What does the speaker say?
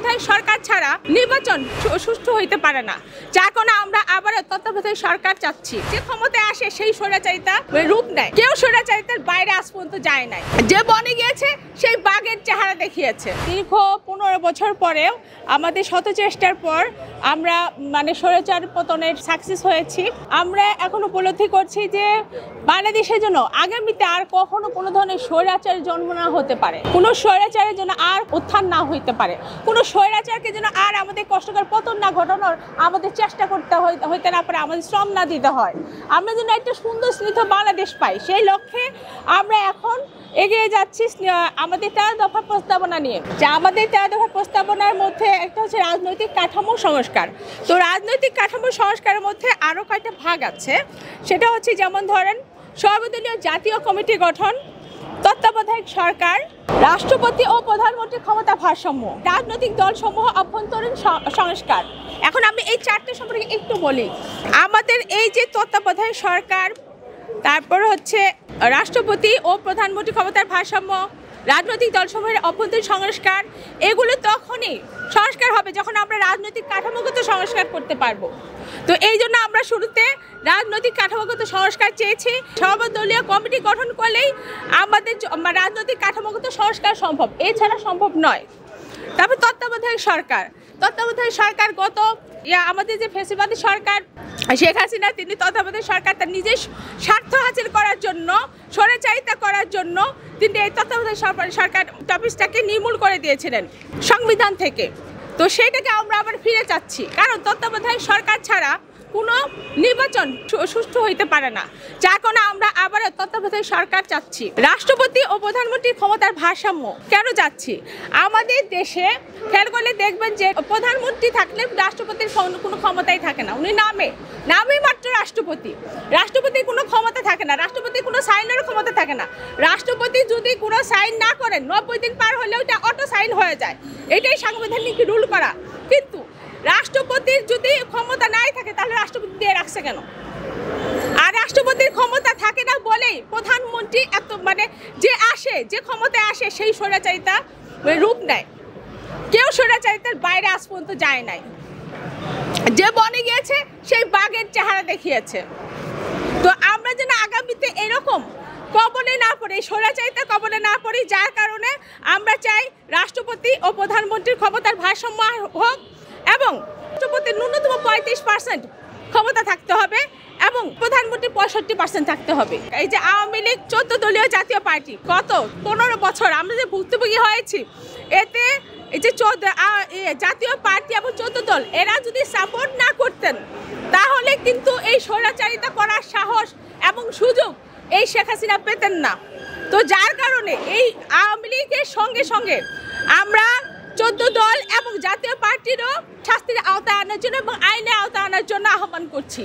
তত্ত্বাবধায়ক সরকার ছাড়া নির্বাচন সুষ্ঠু হইতে পারে না, যার কারণে আমরা আবারও তত্ত্বাবধায়ক সরকার চাচ্ছি। যে ক্ষমতায় আসে সেই স্বৈরাচারিতা রূপ নেয়, কেউ স্বৈরাচারিতার বাইরে আজ পর্যন্ত যায় নাই। যে বনে গিয়েছে সেই বাঘের চেহারা দেখিয়েছে। দীর্ঘ 15 বছর পরেও আমাদের শত চেষ্টার পর আমরা স্বৈরাচার পতনের সাকসেস হয়েছি। আমরা এখন উপলব্ধি করছি যে বাংলাদেশের জন্য আগামীতে আর কখনো কোনো ধরনের স্বৈরাচারের জন্ম না হতে পারে, কোনো স্বৈরাচারের জন্য আর উত্থান না হইতে পারে, কোনো স্বৈরাচারকে যেন আর আমাদের কষ্টকর পতন না ঘটানোর আমাদের চেষ্টা করতে হইতে না পারে, আমাদের শ্রম না দিতে হয়। আমরা যেন একটা সুন্দর স্নিগ্ধ বাংলাদেশ পাই, সেই লক্ষ্যে আমরা এখন এগিয়ে যাচ্ছি আমাদের 13 দফা প্রস্তাবনা নিয়ে। যা আমাদের 13 দফা প্রস্তাবনার মধ্যে একটা হচ্ছে রাজনৈতিক কাঠামো সংস্কার। তো রাজনৈতিক কাঠামো সংস্কারের মধ্যে আরও কয়েকটা ভাগ আছে। সেটা হচ্ছে যেমন ধরেন সর্বদলীয় জাতীয় কমিটি গঠন, তত্ত্বাবধায়ক সরকার, রাষ্ট্রপতি ও প্রধানমন্ত্রীর ক্ষমতা ভারসাম্য, রাজনৈতিক দলসমূহ অভ্যন্তরীণ সংস্কার। এখন আমি এই 4টে সম্পর্কে একটু বলি। আমাদের এই যে তত্ত্বাবধায়ক সরকার, তারপর হচ্ছে রাষ্ট্রপতি ও প্রধানমন্ত্রী ক্ষমতার ভারসাম্য, রাজনৈতিক দলসমূহের অভ্যন্তরীণ সংস্কার, এগুলো তখনই সংস্কার হবে যখন আমরা রাজনৈতিক কাঠামোগত সংস্কার করতে পারবো। তো এই জন্য আমরা শুরুতে রাজনৈতিক কাঠামোগত সংস্কার চেয়েছি। সর্বদলীয় কমিটি গঠন করলেই আমাদের রাজনৈতিক কাঠামোগত সংস্কার সম্ভব, এছাড়া সম্ভব নয়। তারপর তত্ত্বাবধায়ক সরকার। তত্ত্বাবধায়ক সরকার আমাদের যে ফ্যাসিবাদী সরকার শেখ হাসিনা, তিনি তত্ত্বাবধায়ক সরকার তার নিজের স্বার্থ হাসিল করার জন্য, স্বৈরাচারিতা করার জন্য তিনি এই তত্ত্বাবধায়ক সরকার টপিকটাকে নির্মূল করে দিয়েছিলেন সংবিধান থেকে। তো সেইটাকে আমরা আবার ফিরে চাচ্ছি, কারণ তত্ত্বাবধায়ক সরকার ছাড়া কোনো নির্বাচন সুষ্ঠু হইতে পারে না, যার কারণে আমরা আবারও তত্ত্বাবধায়ক সরকার চাচ্ছি। রাষ্ট্রপতি ও প্রধানমন্ত্রীর ক্ষমতার ভারসাম্য কেন চাচ্ছি? আমাদের দেশে খেয়াল করলে দেখবেন যে প্রধানমন্ত্রী থাকলে রাষ্ট্রপতির কোনো ক্ষমতাই থাকে না, উনি নামে মাত্র রাষ্ট্রপতি। রাষ্ট্রপতির কোনো ক্ষমতা থাকে না, রাষ্ট্রপতির কোনো সাইনেরও ক্ষমতা থাকে না। রাষ্ট্রপতি যদি কোনো সাইন না করেন 90 দিন পার হলেও এটা অটো সাইন হয়ে যায়, এটাই সাংবিধানিক রুল করা। কিন্তু রাষ্ট্রপতির যদি ক্ষমতা নাই থাকে তাহলে রাষ্ট্রপতি দিয়ে রাখছে কেন? আর রাষ্ট্রপতির ক্ষমতা থাকে না বলেই প্রধানমন্ত্রী যে ক্ষমতায় আসে সেই স্বৈরাচারিতা রূপ নেয়, কেউ স্বৈরাচারিতার বাইরে আজ পর্যন্ত যায় নাই। যে বনে গিয়েছে সেই বাঘের চেহারা দেখিয়েছে। তো আমরা যেন আগামীতে এরকম কবলে না পড়ি, স্বৈরাচারিতা কবলে না পড়ি, যার কারণে আমরা চাই রাষ্ট্রপতি ও প্রধানমন্ত্রীর ক্ষমতার ভারসাম্য হোক এবং রাষ্ট্রপতির ন্যূনতম 35% ক্ষমতা থাকতে হবে এবং প্রধানমন্ত্রী 65% থাকতে হবে। এই যে আওয়ামী লীগ 14 দলীয় জাতীয় পার্টি, গত 15 বছর আমরা যে ভুক্তভোগী হয়েছি, এতে এই যে জাতীয় পার্টি এবং 14 দল এরা যদি সাপোর্ট না করতেন তাহলে কিন্তু এই স্বৈরাচারিতা করার সাহস এবং সুযোগ এই শেখ হাসিনা পেতেন না। তো যার কারণে এই আওয়ামী লীগের সঙ্গে সঙ্গে আমরা 14 দল এবং জাতীয় পার্টিরও শাস্তির আওতায় আনার জন্য এবং আইনের আওতায় আনার জন্য আহ্বান করছি।